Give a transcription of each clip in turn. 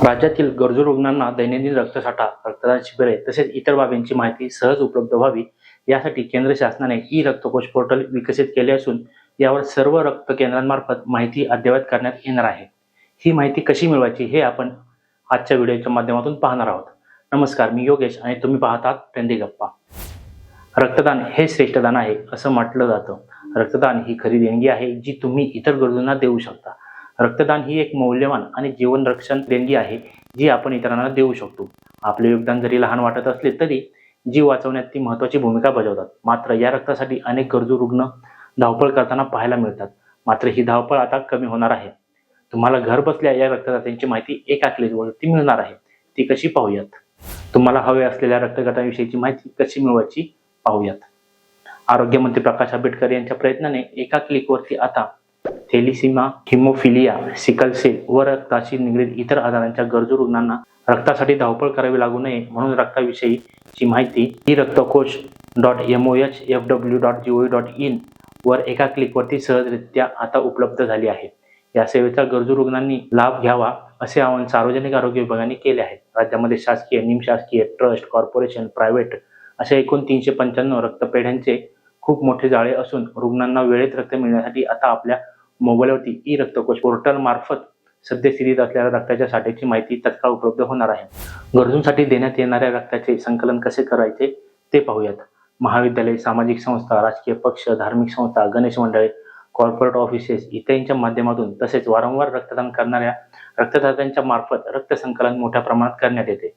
राज्यातील गरजू रुग्णांना दैनंदिन रक्तसाठा, रक्तदान शिबिरे तसेच इतर बाबींची माहिती सहज उपलब्ध व्हावी यासाठी केंद्र शासनाने ई रक्तकोश पोर्टल विकसित केले असून यावर सर्व रक्त केंद्रांमार्फत माहिती अद्ययावत करण्यात येणार आहे। ही माहिती कशी मिळवायची हे आपण आजच्या व्हिडिओच्या माध्यमातून पाहणार आहोत। नमस्कार, मी योगेश आणि तुम्ही पाहतात ट्रेंडी गप्पा। रक्तदान हे श्रेष्ठ दान आहे असं म्हटलं जातं। रक्तदान ही खरी देणगी आहे जी तुम्ही इतर गरजूंना देऊ शकता। रक्तदान ही एक मौल्यवान आणि जीवन रक्षण देणगी आहे जी आपण इतरांना देऊ शकतो। आपले योगदान जरी लहान वाटत असले तरी जीव वाचवण्यात ती महत्त्वाची भूमिका बजावतात। मात्र या रक्तासाठी अनेक गरजू रुग्ण धावपळ करताना पाहायला मिळतात। मात्र ही धावपळ आता कमी होणार आहे। तुम्हाला घर बसल्या या रक्तदात्यांची माहिती एका क्लिकवरती मिळणार आहे। ती कशी पाहूयात। तुम्हाला हवे असलेल्या रक्तगटाविषयीची माहिती कशी मिळवायची पाहूयात। आरोग्यमंत्री प्रकाश आंबेडकर यांच्या प्रयत्नाने एका क्लिकवरती आता थॅलेसिमिया, हिमोफिलिया, सिकल सेल व रक्ताशी निगडीत इतर आजारांच्या गरजू रुग्णांना रक्तासाठी धावपळ करावी लागू नये म्हणून रक्ताविषयीची माहिती e-रक्तकोश.mohfw.gov.in वर एका क्लिकवरती सहजरित्या आता उपलब्ध झाली आहे। या सेवेचा गरजू रुग्णांनी लाभ घ्यावा असे आवाहन सार्वजनिक आरोग्य विभागाने केले आहे। राज्यामध्ये शासकीय, निमशासकीय, ट्रस्ट, कॉर्पोरेशन, प्रायव्हेट अशा एकूण 395 रक्तपेढ्यांचे खूप मोठे जाळे असून रुग्णांना वेळेत रक्त मिळण्यासाठी आता आपल्या मोबाईलवरती ई रक्तकोश पोर्टल मार्फत सद्यस्थितीत असलेल्या रक्ताच्या साठ्याची माहिती तत्काळ उपलब्ध होणार आहे। गरजूंसाठी देण्यात येणाऱ्या रक्ताचे संकलन कसे करायचे ते पाहूयात। महाविद्यालय, सामाजिक संस्था, राजकीय पक्ष, धार्मिक संस्था, गणेश मंडळे, कॉर्पोरेट ऑफिसेस इत्यादींच्या माध्यमातून तसेच वारंवार रक्तदान करणाऱ्या रक्तदात्यांच्या मार्फत रक्त संकलन मोठ्या प्रमाणात करण्यात येते।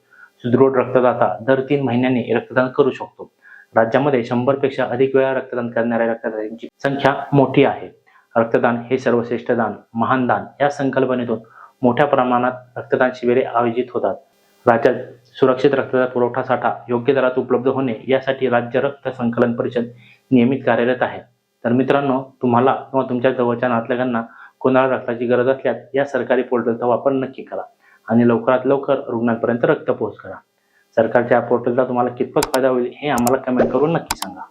सुदृढ रक्तदाता दर 3 महिन्यांनी रक्तदान करू शकतो। राज्यामध्ये 100 पेक्षा अधिक वेळा रक्तदान करणाऱ्या रक्तदात्यांची संख्या मोठी आहे। रक्तदान हे सर्वश्रेष्ठ दान, महान दान या संकल्पनेतून मोठ्या प्रमाणात रक्तदान शिबिरे आयोजित होतात। राज्यात सुरक्षित रक्तदान पुरवठा साठा योग्य दरात उपलब्ध होणे यासाठी राज्य रक्त संकलन परिषद नियमित कार्यरत आहे। तर मित्रांनो, तुम्हाला किंवा तुमच्या जवळच्या नातलगांना कोणाला रक्ताची गरज असल्यास या सरकारी पोर्टलचा वापर नक्की करा आणि लवकरात लवकर रुग्णांपर्यंत रक्त पोहोच करा। सरकारच्या या पोर्टलचा तुम्हाला कितपत फायदा होईल हे आम्हाला कमेंट करून नक्की सांगा।